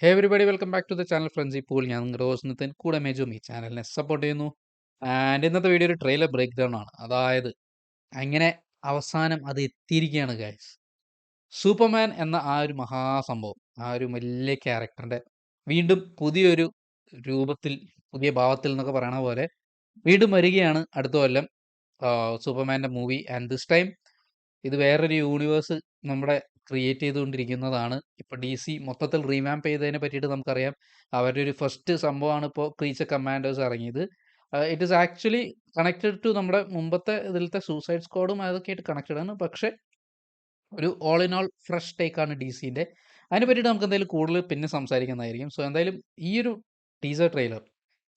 Hey everybody welcome back to the channel friends. ഇപ്പോൾ ഞാൻ നിങ്ങളുടെ ഹോസ്റ്റ് നിതിൻ കൂടെ മേജും ഈ ചാനലിനെ സപ്പോർട്ട് ചെയ്യുന്നു. ആൻഡ് ഇന്നത്തെ വീഡിയോ ഒരു ട്രെയിലർ ബ്രേക്ക് ഡൗൺ ആണ്. അതായത് അങ്ങനെ അവസാനം അത് എത്തിയിരിക്കുകയാണ് ഗൈസ്. സൂപ്പർമാൻ എന്ന ആ ഒരു മഹാസംഭവം, ആ ഒരു വലിയ ക്യാരക്ടറിന്റെ വീണ്ടും പുതിയൊരു രൂപത്തിൽ, പുതിയ ഭാവത്തിൽ എന്നൊക്കെ പറയണ പോലെ വീണ്ടും വരികയാണ് അടുത്ത കൊല്ലം സൂപ്പർമാൻ്റെ മൂവി. ആൻഡ് ദിസ് ടൈം ഇത് വേറൊരു യൂണിവേഴ്സ് നമ്മുടെ ക്രിയേറ്റ് ചെയ്തുകൊണ്ടിരിക്കുന്നതാണ്. ഇപ്പോൾ DC മൊത്തത്തിൽ റീവാമ്പ് ചെയ്തതിനെ പറ്റിയിട്ട് നമുക്കറിയാം. അവരുടെ ഒരു ഫസ്റ്റ് സംഭവമാണ് ഇപ്പോൾ ക്രീച്ചർ കമാൻഡേഴ്സ് ഇറങ്ങിയത്. It is actually connected to നമ്മുടെ മുമ്പത്തെ ഇതിലത്തെ സൂസൈഡ് സ്ക്വാഡും അതൊക്കെ ആയിട്ട് കണക്റ്റഡ് ആണ്. പക്ഷേ ഒരു ഓൾ ഇൻ ഓൾ ഫ്രഷ് ടേക്കാണ് DCൻ്റെ. അതിനെ പറ്റിയിട്ട് നമുക്ക് എന്തായാലും കൂടുതൽ പിന്നെ സംസാരിക്കുന്നതായിരിക്കും. സോ എന്തായാലും ഈ ഒരു ടീസർ ട്രെയിലർ,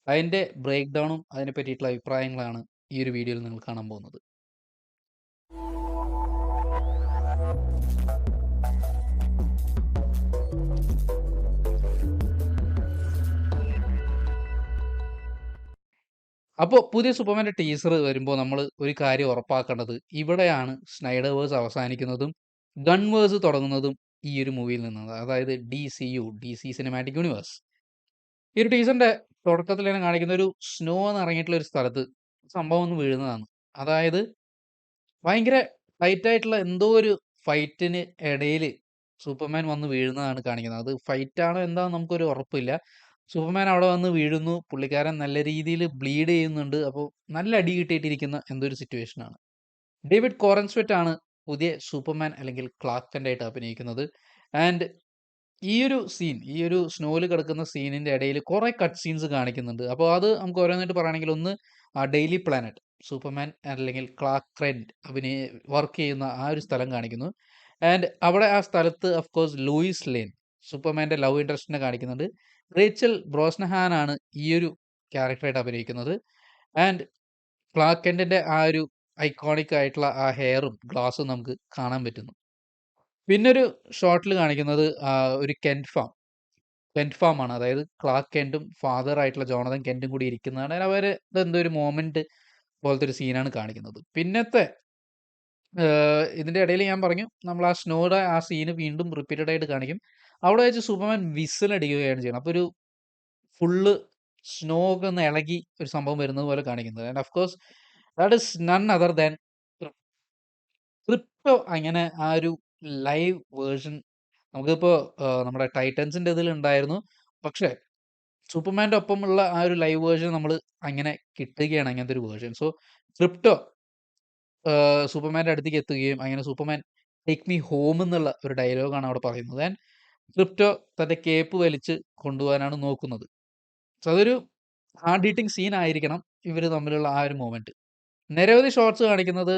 അതിൻ്റെ ബ്രേക്ക് ഡൗണും അതിനെ പറ്റിയിട്ടുള്ള അഭിപ്രായങ്ങളാണ് ഈ ഒരു വീഡിയോയിൽ നിങ്ങൾ കാണാൻ പോകുന്നത്. അപ്പോൾ പുതിയ സൂപ്പർമാൻ്റെ ടീസർ വരുമ്പോൾ നമ്മൾ ഒരു കാര്യം ഉറപ്പാക്കേണ്ടത്, ഇവിടെയാണ് സ്നൈഡർവേഴ്സ് അവസാനിക്കുന്നതും ഗൺവേഴ്സ് തുടങ്ങുന്നതും ഈ ഒരു മൂവിയിൽ നിന്നാണ്. അതായത് DC സിനിമാറ്റിക് യൂണിവേഴ്സ്. ഈ ഒരു ടീസറിന്റെ തുടക്കത്തിൽ തന്നെ കാണിക്കുന്ന ഒരു സ്നോ എന്ന് ഇറങ്ങിയിട്ടുള്ള ഒരു സ്ഥലത്ത് സംഭവം ഒന്ന് വീഴുന്നതാണ്. അതായത് ഭയങ്കര ടൈറ്റ് ആയിട്ടുള്ള എന്തോ ഒരു ഫൈറ്റിന് ഇടയിൽ സൂപ്പർമാൻ വന്ന് വീഴുന്നതാണ് കാണിക്കുന്നത്. അത് ഫൈറ്റ് ആണോ എന്താണെന്ന് നമുക്കൊരു ഉറപ്പില്ല. സൂപ്പർമാൻ അവിടെ വന്ന് വീഴുന്നു. പുള്ളിക്കാരൻ നല്ല രീതിയിൽ ബ്ലീഡ് ചെയ്യുന്നുണ്ട്. അപ്പോൾ നല്ല അടി കിട്ടിയിട്ടിരിക്കുന്ന എന്തോ ഒരു സിറ്റുവേഷനാണ്. ഡേവിഡ് കോറൻസ്വെറ്റ് ആണ് പുതിയ സൂപ്പർമാൻ അല്ലെങ്കിൽ ക്ലാർക്ക് കെന്റ് ആയിട്ട് അഭിനയിക്കുന്നത്. ആൻഡ് ഈ ഒരു സ്നോയിൽ കിടക്കുന്ന സീനിന്റെ ഇടയിൽ കുറെ കട്ട് സീൻസ് കാണിക്കുന്നുണ്ട്. അപ്പോൾ അത് നമുക്ക് ഓരോന്നായിട്ട് പറയുകയാണെങ്കിൽ, ഒന്ന് ഡെയിലി പ്ലാനറ്റ്, സൂപ്പർമാൻ അല്ലെങ്കിൽ ക്ലാർക്ക് കെന്റ് വർക്ക് ചെയ്യുന്ന ആ ഒരു സ്ഥലം കാണിക്കുന്നു. ആൻഡ് അവിടെ ആ സ്ഥലത്ത് ഓഫ് കോഴ്സ് ലൂയിസ് ലെയ്ൻ, സൂപ്പർമാന്റെ ലവ് ഇൻട്രസ്റ്റിനെ കാണിക്കുന്നുണ്ട്. റേച്ചൽ ബ്രോസ്നഹാൻ ആണ് ഈ ഒരു ക്യാരക്ടറായിട്ട് അഭിനയിക്കുന്നത്. ആൻഡ് ക്ലാർക്ക് കെന്റിന്റെ ആ ഒരു ഐക്കോണിക് ആയിട്ടുള്ള ആ ഹെയറും ഗ്ലാസും നമുക്ക് കാണാൻ പറ്റുന്നു. പിന്നൊരു ഷോട്ടിൽ കാണിക്കുന്നത് ഒരു കെന്റ് ഫാം ആണ്. അതായത് ക്ലാർക്ക് കെന്റും ഫാദർ ആയിട്ടുള്ള ജോണതൻ കെന്റും കൂടി ഇരിക്കുന്നതാണ്. അവർ ഇതെന്തോ ഒരു മൊമെന്റ് പോലത്തെ ഒരു സീനാണ് കാണിക്കുന്നത്. പിന്നത്തെ ഇതിന്റെ ഇടയിൽ ഞാൻ പറഞ്ഞു, നമ്മൾ ആ സ്നോയുടെ ആ സീന് വീണ്ടും റിപ്പീറ്റഡ് ആയിട്ട് കാണിക്കും. അവിടെ വെച്ച് സൂപ്പർമാൻ വിസിൽ അടിക്കുകയാണ് ചെയ്യുന്നത്. അപ്പോൾ ഒരു ഫുള്ള് സ്നോ ഒക്കെ ഒന്ന് ഇളകി ഒരു സംഭവം വരുന്നത് പോലെ കാണിക്കുന്നത്. And of course that is none other than crypto. അങ്ങനെ ആ ഒരു ലൈവ് വേർഷൻ നമുക്കിപ്പോ നമ്മുടെ ടൈറ്റൻസിന്റെ ഇതിൽ ഉണ്ടായിരുന്നു. പക്ഷേ സൂപ്പർമാന്റെ ഒപ്പമുള്ള ആ ഒരു ലൈവ് വേർഷൻ നമ്മൾ അങ്ങനെ കിട്ടുകയാണ്, അങ്ങനത്തെ ഒരു വേർഷൻ. സോ ക്രിപ്റ്റോ സൂപ്പർമാന്റെ അടുത്തേക്ക് എത്തുകയും അങ്ങനെ സൂപ്പർമാൻ ടേക്ക് മീ ഹോം എന്നുള്ള ഒരു ഡയലോഗാണ് അവിടെ പറയുന്നത്. ആൻഡ് ക്രിപ്റ്റോ തന്റെ കേപ്പ് വലിച്ച് കൊണ്ടുപോകാനാണ് നോക്കുന്നത്. സോ അതൊരു ഹാർഡ് ഹീറ്റിംഗ് സീൻ ആയിരിക്കണം ഇവർ തമ്മിലുള്ള ആ ഒരു മൊമെന്റ്. നിരവധി ഷോട്ട്സ് കാണിക്കുന്നത്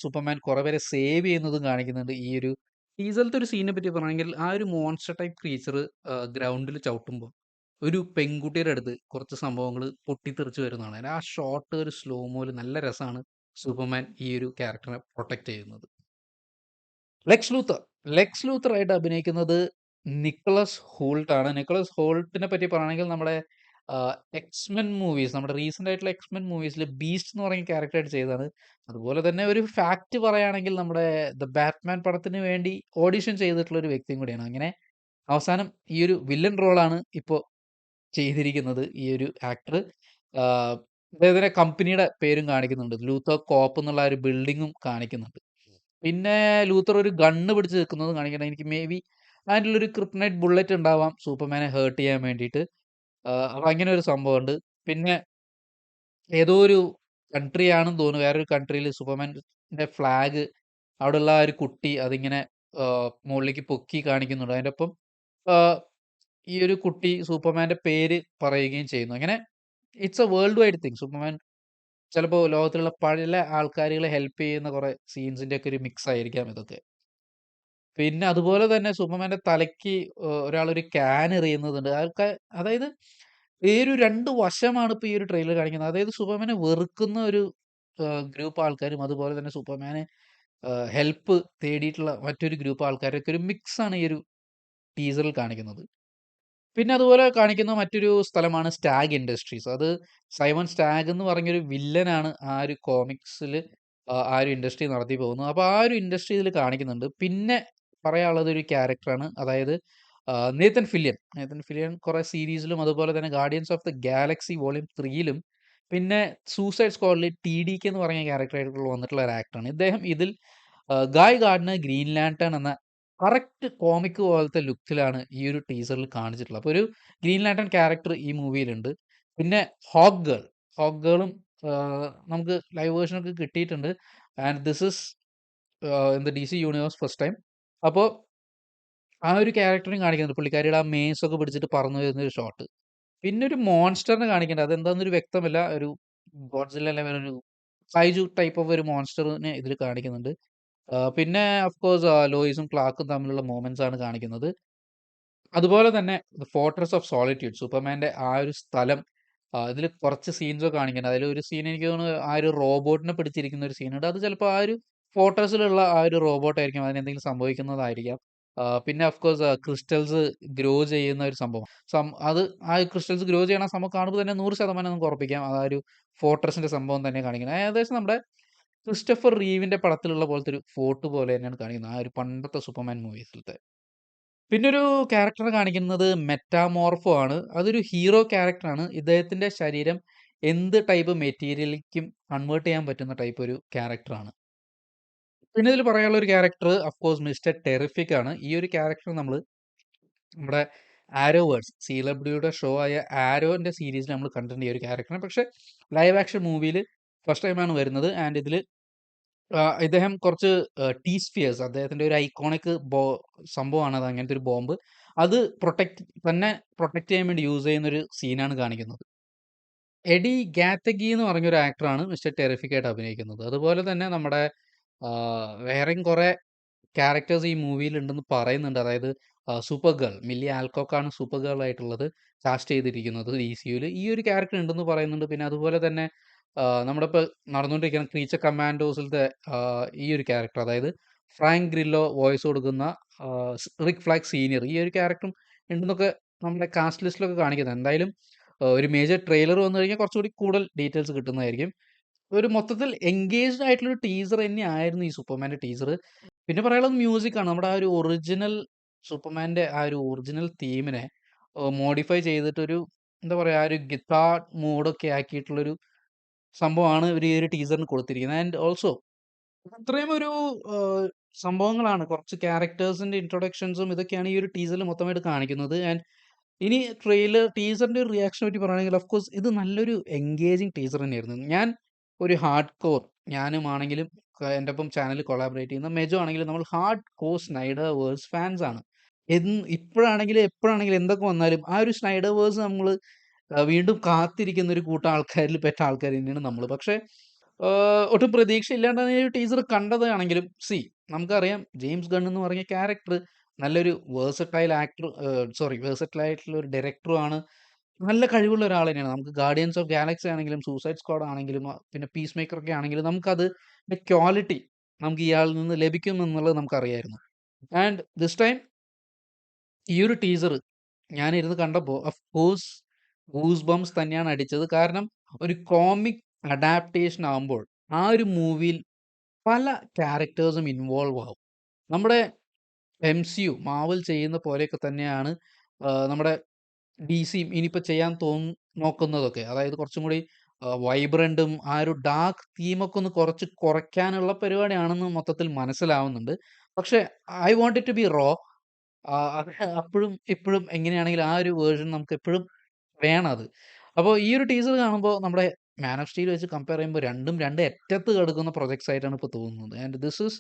സൂപ്പർമാൻ കുറെ പേരെ സേവ് ചെയ്യുന്നതും കാണിക്കുന്നുണ്ട്. ഈ ഒരു ടീസറിലത്തെ ഒരു സീനെ പറ്റി പറയുകയാണെങ്കിൽ, ആ ഒരു മോൺസ്റ്റർ ടൈപ്പ് ക്രീച്ചർ ഗ്രൗണ്ടിൽ ചവിട്ടുമ്പോൾ ഒരു പെൺകുട്ടിയുടെ അടുത്ത് കുറച്ച് സംഭവങ്ങൾ പൊട്ടിത്തെറിച്ച് വരുന്നതാണ്. ആ ഷോട്ട് ഒരു സ്ലോമോയിൽ നല്ല രസമാണ് സൂപ്പർമാൻ ഈ ഒരു ക്യാരക്ടറിനെ പ്രൊട്ടക്ട് ചെയ്യുന്നത്. ലെക്സ് ലൂത്തർ ആയിട്ട് അഭിനയിക്കുന്നത് നിക്കോളസ് ഹോൾട്ട് ആണ്. നിക്കോളസ് ഹോൾട്ടിനെ പറ്റി പറയുകയാണെങ്കിൽ, നമ്മുടെ എക്സ്മെൻ മൂവീസ്, നമ്മുടെ റീസെന്റ് ആയിട്ടുള്ള എക്സ്മെൻ മൂവീസിൽ ബീസ്റ്റ് എന്ന് പറയുന്ന ക്യാരക്ടറായിട്ട് ചെയ്തതാണ്. അതുപോലെ തന്നെ ഒരു ഫാക്ട് പറയുകയാണെങ്കിൽ, നമ്മുടെ ദ ബാറ്റ്മാൻ പടത്തിന് വേണ്ടി ഓഡിഷൻ ചെയ്തിട്ടുള്ള ഒരു വ്യക്തിയും കൂടിയാണ്. അങ്ങനെ അവസാനം ഈ ഒരു വില്ലൻ റോളാണ് ഇപ്പോൾ ചെയ്തിരിക്കുന്നത് ഈ ഒരു ആക്ടർ. അദ്ദേഹത്തിന്റെ കമ്പനിയുടെ പേരും കാണിക്കുന്നുണ്ട്. ലൂത്തർ കോപ്പ് എന്നുള്ള ഒരു ബിൽഡിങ്ങും കാണിക്കുന്നുണ്ട്. പിന്നെ ലൂത്തർ ഒരു ഗണ്ണ് പിടിച്ച് നിൽക്കുന്നത് കാണിക്കണം. എനിക്ക് മേ ബി അതിലുള്ളൊരു ക്രിപ്റ്റനൈറ്റ് ബുള്ളറ്റ് ഉണ്ടാവാം സൂപ്പർമാനെ ഹേർട്ട് ചെയ്യാൻ വേണ്ടിയിട്ട്. അപ്പൊ അങ്ങനെ ഒരു സംഭവമുണ്ട്. പിന്നെ ഏതോ ഒരു കൺട്രി ആണെന്ന് തോന്നുന്നു. വേറൊരു കൺട്രിയിൽ സൂപ്പർമാന്റെ ഫ്ലാഗ്, അവിടെയുള്ള ആ ഒരു കുട്ടി അതിങ്ങനെ മുകളിലേക്ക് പൊക്കി കാണിക്കുന്നുണ്ട്. അതിന്റെ ഒപ്പം ഈ ഒരു കുട്ടി സൂപ്പർമാന്റെ പേര് പറയുകയും ചെയ്യുന്നു. അങ്ങനെ it's A world wide thing. Superman ചിലപ്പോൾ ലോകത്തിലുള്ള പല ആൾക്കാരുകളെ ഹെൽപ്പ് ചെയ്യുന്ന കുറെ സീൻസിന്റെ ഒക്കെ ഒരു മിക്സ് ആയിരിക്കാം ഇതൊക്കെ. പിന്നെ അതുപോലെ തന്നെ സൂപ്പർമാന്റെ തലയ്ക്ക് ഒരാളൊരു ക്യാൻ എറിയുന്നതുണ്ട്. അതായത് ഈ ഒരു 2 വശമാണ് ഇപ്പൊ ഈ ഒരു ട്രെയിലർ കാണിക്കുന്നത്. അതായത് സൂപ്പർമാനെ വെറുക്കുന്ന ഒരു ഗ്രൂപ്പ് ആൾക്കാരും, അതുപോലെ തന്നെ സൂപ്പർമാന് ഹെൽപ്പ് തേടിയിട്ടുള്ള മറ്റൊരു ഗ്രൂപ്പ് ആൾക്കാരൊക്കെ ഒരു മിക്സ് ആണ് ഈ ഒരു ടീസറിൽ കാണിക്കുന്നത്. പിന്നെ അതുപോലെ കാണിക്കുന്ന മറ്റൊരു സ്ഥലമാണ് സ്റ്റാഗ് ഇൻഡസ്ട്രീസ്. അത് സൈമൺ സ്റ്റാഗ് എന്ന് പറഞ്ഞൊരു വില്ലനാണ് ആ ഒരു കോമിക്സിൽ ആ ഒരു ഇൻഡസ്ട്രി നടത്തി പോകുന്നത്. അപ്പോൾ ആ ഒരു ഇൻഡസ്ട്രി ഇതിൽ കാണിക്കുന്നുണ്ട്. പിന്നെ പറയാനുള്ളത് ഒരു ക്യാരക്ടറാണ്. അതായത് നേതൻ ഫിലിയൻ കുറെ സീരീസിലും അതുപോലെ തന്നെ Guardians of the Galaxy volume 3ലും പിന്നെ സൂസൈഡ് സ്ക്വാഡിൽ TDK എന്ന് പറഞ്ഞ ക്യാരക്ടറായിട്ട് വന്നിട്ടുള്ള ഒരു ആക്ടറാണ്. ഇദ്ദേഹം ഇതിൽ ഗായ് ഗാർഡിനർ ഗ്രീൻ ലാന്റേൺ എന്ന കറക്റ്റ് കോമിക് പോലത്തെ ലുക്കിലാണ് ഈ ഒരു ടീസറിൽ കാണിച്ചിട്ടുള്ളത്. അപ്പോൾ ഒരു ഗ്രീൻ ലാന്റേൺ ക്യാരക്ടർ ഈ മൂവിയിലുണ്ട്. പിന്നെ ഹോക്ക് ഗേൾ ഹോക്ക് ഗേളും നമുക്ക് ലൈവ് വേർഷനൊക്കെ കിട്ടിയിട്ടുണ്ട്. And this is in the DC universe first time. അപ്പോൾ ആ ഒരു ക്യാരക്ടറിനെ കാണിക്കുന്നുണ്ട്. പുള്ളിക്കാരിയുടെ ആ മേസൊക്കെ പിടിച്ചിട്ട് പറന്നു വരുന്ന ഒരു ഷോട്ട്. പിന്നെ ഒരു മോൺസ്റ്ററിനെ കാണിക്കുന്നുണ്ട്. അതെന്താന്നൊരു വ്യക്തമല്ല. ഒരു ഗോഡ്സില്ല ലെവൽ ഒരു കൈജു ടൈപ്പ് ഓഫ് ഒരു മോൺസ്റ്ററിനെ ഇതിൽ കാണിക്കുന്നുണ്ട്. പിന്നെ ഓഫ് കോഴ്സ് ലോയിസും ക്ലാർക്കും തമ്മിലുള്ള മൊമെന്റ്സ് ആണ് കാണിക്കുന്നത്. അതുപോലെ തന്നെ ദ ഫോർട്രസ് ഓഫ് സോളിറ്റ്യൂഡ് സൂപ്പർമാന്റെ ആ ഒരു സ്ഥലം ഇതില് കുറച്ച് സീൻസൊക്കെ കാണിക്കുന്നുണ്ട്. അതിലൊരു സീൻ എനിക്ക് തോന്നുന്നു ആ ഒരു റോബോട്ടിനെ പിടിച്ചിരിക്കുന്ന ഒരു സീനുണ്ട്. അത് ചിലപ്പോൾ ആ ഒരു ഫോർട്രസിലുള്ള ആ ഒരു റോബോട്ടായിരിക്കും. അതിനെന്തെങ്കിലും സംഭവിക്കുന്നതായിരിക്കാം. പിന്നെ ഓഫ് കോഴ്സ് ക്രിസ്റ്റൽസ് ഗ്രോ ചെയ്യുന്ന ഒരു സംഭവം. അത് ആ ക്രിസ്റ്റൽസ് ഗ്രോ ചെയ്യണ സംഭവം കാണുമ്പോൾ തന്നെ 100% നമുക്ക് ഉറപ്പിക്കാം. അത് ആ ഒരു ഫോർട്രസിന്റെ സംഭവം തന്നെ കാണിക്കുന്നത്. ഏകദേശം നമ്മുടെ ക്രിസ്റ്റഫർ റീവിന്റെ പടത്തിലുള്ള പോലത്തെ ഒരു ഫോർട്ട് പോലെ തന്നെയാണ് കാണിക്കുന്നത്. ആ ഒരു പണ്ടത്തെ സൂപ്പർമാൻ മൂവീസിലത്തെ. പിന്നൊരു ക്യാരക്ടറെ കാണിക്കുന്നത് മെറ്റാമോർഫോ ആണ്. അതൊരു ഹീറോ ക്യാരക്ടറാണ്. ഇദ്ദേഹത്തിന്റെ ശരീരം എന്ത് ടൈപ്പ് മെറ്റീരിയലിലേക്കും കൺവേർട്ട് ചെയ്യാൻ പറ്റുന്ന ടൈപ്പ് ഒരു ക്യാരക്ടറാണ്. പിന്നെ ഇതിൽ പറയാനുള്ള ഒരു character of course mister terrific ആണ്. ഈ ഒരു ക്യാരക്ടർ നമ്മുടെ ആരോവേഴ്സ് CWയുടെ ഷോ ആയ ആരോന്റെ സീരീസിൽ നമ്മൾ കണ്ടിട്ടുണ്ട് ഈ ഒരു ക്യാരക്ടറിനെ. പക്ഷേ ലൈവ് ആക്ഷൻ മൂവിയിൽ ഫസ്റ്റ് ടൈമാണ് വരുന്നത്. ആൻഡ് ഇതിൽ ഇദ്ദേഹം കുറച്ച് സ്ഫിയേഴ്സ് അദ്ദേഹത്തിന്റെ ഒരു ഐക്കോണിക് സംഭവമാണത്. അങ്ങനത്തെ ഒരു ബോംബ്. അത് പ്രൊട്ടക്ട് ചെയ്യാൻ വേണ്ടി യൂസ് ചെയ്യുന്ന ഒരു സീനാണ് കാണിക്കുന്നത്. എഡി ഗാത്തഗി എന്ന് പറഞ്ഞൊരു ആക്ടറാണ് മിസ്റ്റർ ടെറിഫിക് ആയിട്ട് അഭിനയിക്കുന്നത്. അതുപോലെ തന്നെ നമ്മുടെ വേറെയും കുറെ ക്യാരക്ടേഴ്സ് ഈ മൂവിയിൽ ഉണ്ടെന്ന് പറയുന്നുണ്ട്. അതായത് സൂപ്പർ ഗേൾ മില്ലി ആൽകോക്കാണ് സൂപ്പർ ഗേൾ ആയിട്ടുള്ളത് കാസ്റ്റ് ചെയ്തിരിക്കുന്നത് DCയുല്. ഈ ഒരു ക്യാരക്ടർ ഉണ്ടെന്ന് പറയുന്നുണ്ട്. പിന്നെ അതുപോലെ തന്നെ നമ്മുടെ ഇപ്പോൾ നടന്നുകൊണ്ടിരിക്കുന്ന ക്രീച്ചർ കമാൻഡോസിലത്തെ ഈ ഒരു ക്യാരക്ടർ അതായത് ഫ്രാങ്ക് ഗ്രില്ലോ വോയിസ് കൊടുക്കുന്ന റിക് ഫ്ലാഗ് സീനിയർ ഈ ഒരു ക്യാരക്ടറും ഉണ്ടെന്നൊക്കെ നമ്മുടെ കാസ്റ്റ് ലിസ്റ്റിലൊക്കെ കാണിക്കുന്നത്. എന്തായാലും ഒരു മേജർ ട്രെയിലർ വന്നു കഴിഞ്ഞാൽ കുറച്ചുകൂടി കൂടുതൽ ഡീറ്റെയിൽസ് കിട്ടുന്നതായിരിക്കും. ഒരു മൊത്തത്തിൽ എൻഗേജ്ഡ് ആയിട്ടുള്ള ഒരു ടീസർ തന്നെയായിരുന്നു ഈ സൂപ്പർമാന്റെ ടീസർ. പിന്നെ പറയാനുള്ളത് മ്യൂസിക്കാണ്. നമ്മുടെ ആ ഒരു ഒറിജിനൽ സൂപ്പർമാന്റെ ആ ഒരു ഒറിജിനൽ തീമിനെ മോഡിഫൈ ചെയ്തിട്ടൊരു എന്താ പറയാ ആ ഒരു ഗിത്താർ മോഡൊക്കെ ആക്കിയിട്ടുള്ളൊരു സംഭവമാണ് ഇവര് ഈ ഒരു ടീസറിന് കൊടുത്തിരിക്കുന്നത്. ആൻഡ് ഓൾസോ അത്രയും ഒരു സംഭവങ്ങളാണ്. കുറച്ച് ക്യാരക്ടേഴ്സിന്റെ ഇൻട്രൊഡക്ഷൻസും ഇതൊക്കെയാണ് ഈ ഒരു ടീസറിൽ മൊത്തമായിട്ട് കാണിക്കുന്നത്. ആൻഡ് ഇനി ടീസറിന്റെ ഒരു റിയാക്ഷനെ പറ്റി പറയുകയാണെങ്കിൽ ഓഫ് കോഴ്സ് ഇത് നല്ലൊരു എൻഗേജിങ് ടീസർ തന്നെയായിരുന്നു. ഞാൻ ഒരു ഹാർഡ് കോർ ഞാനുമാണെങ്കിലും എൻ്റെ ഒപ്പം ചാനൽ കൊളാബറേറ്റ് ചെയ്യുന്ന മെജോ ആണെങ്കിലും നമ്മൾ ഹാർഡ് കോർ സ്നൈഡർവേഴ്സ് ഫാൻസ് ആണ്. ഇപ്പോഴാണെങ്കിലും എപ്പോഴാണെങ്കിലും എന്തൊക്കെ വന്നാലും ആ ഒരു സ്നൈഡർവേഴ്സ് നമ്മൾ വീണ്ടും കാത്തിരിക്കുന്ന ഒരു കൂട്ടം ആൾക്കാരിൽ പെട്ട ആൾക്കാർ തന്നെയാണ് നമ്മൾ. പക്ഷേ ഒട്ടും പ്രതീക്ഷയില്ലാണ്ടാണ് ഈ ഒരു ടീസർ കണ്ടതാണെങ്കിലും നമുക്കറിയാം ജെയിംസ് ഗൺ എന്ന് പറഞ്ഞ ക്യാരക്ടർ നല്ലൊരു വേഴ്സറ്റൈൽ ആയിട്ടുള്ള ഒരു ഡയറക്ടറുമാണ്. നല്ല കഴിവുള്ള ഒരാൾ തന്നെയാണ്. നമുക്ക് ഗാർഡിയൻസ് ഓഫ് ഗാലക്സി ആണെങ്കിലും സൂസൈഡ് സ്ക്വാഡ് ആണെങ്കിലും പിന്നെ പീസ് മേക്കർ ഒക്കെ ആണെങ്കിലും നമുക്കത് ക്വാളിറ്റി നമുക്ക് ഇയാളിൽ നിന്ന് ലഭിക്കും എന്നുള്ളത് നമുക്കറിയായിരുന്നു. ആൻഡ് ദിസ് ടൈം ഈ ഒരു ടീസർ ഞാനിരുന്ന് കണ്ടപ്പോൾ ഓഫ് കോഴ്സ് ഗൂസ് ബംസ് തന്നെയാണ് അടിച്ചത്. കാരണം ഒരു കോമിക് അഡാപ്റ്റേഷൻ ആകുമ്പോൾ ആ ഒരു മൂവിയിൽ പല ക്യാരക്ടേഴ്സും ഇൻവോൾവ് ആവും. നമ്മുടെ മാർവൽ ചെയ്യുന്ന പോലെയൊക്കെ തന്നെയാണ് നമ്മുടെ DCയും ഇനിയിപ്പോൾ ചെയ്യാൻ നോക്കുന്നതൊക്കെ. അതായത് കുറച്ചും കൂടി വൈബ്രന്റും ആ ഒരു ഡാർക്ക് തീമൊക്കെ ഒന്ന് കുറച്ച് കുറയ്ക്കാനുള്ള പരിപാടിയാണെന്ന് മൊത്തത്തിൽ മനസ്സിലാവുന്നുണ്ട്. പക്ഷേ I want it to be raw. അത് അപ്പഴും ഇപ്പഴും എങ്ങനെയാണെങ്കിലും ആ ഒരു വേർഷൻ നമുക്ക് എപ്പഴും വേണം. അപ്പോൾ ഈ ഒരു ടീസർ കാണുമ്പോൾ നമ്മുടെ മാൻ ഓഫ് സ്റ്റീൽ വെച്ച് കമ്പയർ ചെയ്യുമ്പോൾ രണ്ടും രണ്ട് അറ്റത്ത് കിടക്കുന്ന പ്രൊജക്ട്സ് ആയിട്ടാണ് ഇപ്പോൾ തോന്നുന്നത്. And this is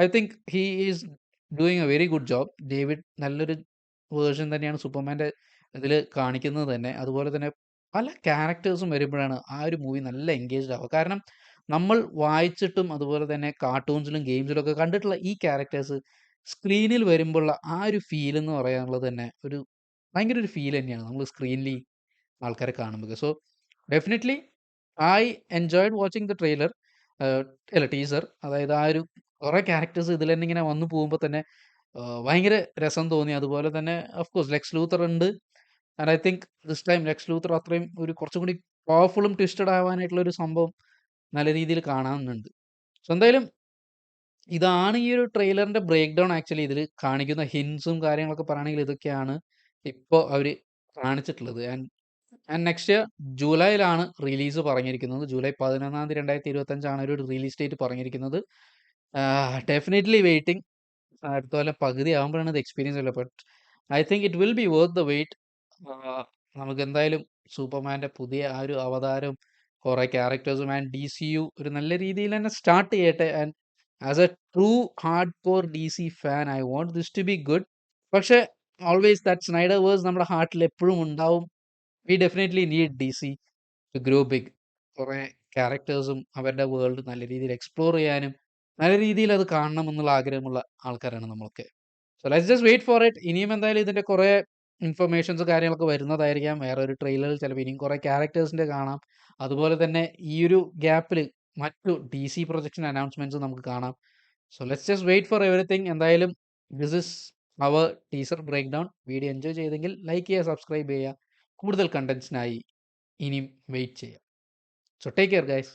I think he is doing A very good job. David നല്ലൊരു വേർഷൻ തന്നെയാണ് സൂപ്പർമാൻ്റെ ഇതിൽ കാണിക്കുന്നത് തന്നെ. അതുപോലെ തന്നെ പല ക്യാരക്ടേഴ്സും വരുമ്പോഴാണ് ആ ഒരു മൂവി നല്ല എൻഗേജ്ഡ് ആവുക. കാരണം നമ്മൾ വായിച്ചിട്ടും അതുപോലെ തന്നെ കാർട്ടൂൺസിലും ഗെയിംസിലും ഒക്കെ കണ്ടിട്ടുള്ള ഈ ക്യാരക്ടേഴ്സ് സ്ക്രീനിൽ വരുമ്പോഴുള്ള ആ ഒരു ഫീൽ എന്ന് പറയാനുള്ളത് തന്നെ ഭയങ്കര ഒരു ഫീൽ തന്നെയാണ് നമ്മൾ സ്ക്രീനിൽ ആൾക്കാരെ കാണുമ്പോൾ. So definitely I enjoyed watching the trailer അല്ല ടീസർ. അതായത് ആ ഒരു കുറേ ക്യാരക്ടേഴ്സ് ഇതിൽ തന്നെ ഇങ്ങനെ വന്നു പോകുമ്പോൾ തന്നെ ഭയങ്കര രസം തോന്നി. അതുപോലെ തന്നെ ഓഫ് കോഴ്സ് ലെക്സ് ലൂത്തർ ഉണ്ട്. And I think this time Lex Luthor അത്രയും ഒരു കുറച്ചും കൂടി പവർഫുള്ളും ട്വിസ്റ്റഡ് ആവാനായിട്ടുള്ള ഒരു സംഭവം നല്ല രീതിയിൽ കാണാവുന്നുണ്ട്. സോ എന്തായാലും ഇതാണ് ഈ ഒരു ട്രെയിലറിന്റെ ബ്രേക്ക് ഡൗൺ ആക്ച്വലി ഇതിൽ കാണിക്കുന്ന ഹിൻസും കാര്യങ്ങളൊക്കെ പറയുകയാണെങ്കിൽ ഇതൊക്കെയാണ് ഇപ്പോൾ അവർ കാണിച്ചിട്ടുള്ളത്. ആൻഡ് ആൻഡ് നെക്സ്റ്റ് ഇയർ ജൂലൈയിലാണ് റിലീസ് പറഞ്ഞിരിക്കുന്നത്. ജൂലൈ 11 2025 ഒരു റിലീസ് ഡേറ്റ് പറഞ്ഞിരിക്കുന്നത്. Definitely waiting. അടുത്ത കൊല്ലം പകുതി ആകുമ്പോഴാണ് ഇത് എക്സ്പീരിയൻസ് ഉള്ളത്. But I think it will be worth the wait. നമുക്ക് എന്തായാലും സൂപ്പർമാൻ്റെ പുതിയ ആ ഒരു അവതാരവും കുറേ ക്യാരക്ടേഴ്സും ആൻഡ് ഡി സി യു ഒരു നല്ല രീതിയിൽ തന്നെ സ്റ്റാർട്ട് ചെയ്യട്ടെ. And as a true hardcore D C fan I want this to be good. പക്ഷേ ഓൾവേസ് ദാറ്റ് സ്നൈഡർ വേഴ്സ് നമ്മുടെ ഹാർട്ടിൽ എപ്പോഴും ഉണ്ടാവും. We definitely need D C to grow big. കുറേ ക്യാരക്ടേഴ്സും അവരുടെ വേൾഡ് നല്ല രീതിയിൽ എക്സ്പ്ലോർ ചെയ്യാനും നല്ല രീതിയിൽ അത് കാണണമെന്നുള്ള ആഗ്രഹമുള്ള ആൾക്കാരാണ് നമ്മളൊക്കെ. So let's just wait for it. ഇനിയും എന്തായാലും ഇതിന്റെ കുറേ ഇൻഫർമേഷൻസ് കാര്യങ്ങളൊക്കെ വരുന്നതായിരിക്കാം. വേറെ ഒരു ട്രെയിലറിൽ ചിലപ്പോൾ ഇനിയും കുറേ ക്യാരക്ടേഴ്സിന്റെ കാണാം. അതുപോലെ തന്നെ ഈ ഒരു ഗ്യാപ്പിൽ മറ്റു ഡി സി പ്രൊജക്ഷൻ അനൗൺസ്മെന്റ്സ് നമുക്ക് കാണാം. So let's just wait for everything. എന്തായാലും this is our teaser breakdown. Video enjoy ചെയ്തെങ്കിൽ ലൈക്ക് ചെയ്യുക, സബ്സ്ക്രൈബ് ചെയ്യുക. കൂടുതൽ കണ്ടന്റ്സിനായി ഇനിയും വെയിറ്റ് ചെയ്യുക. So take care guys.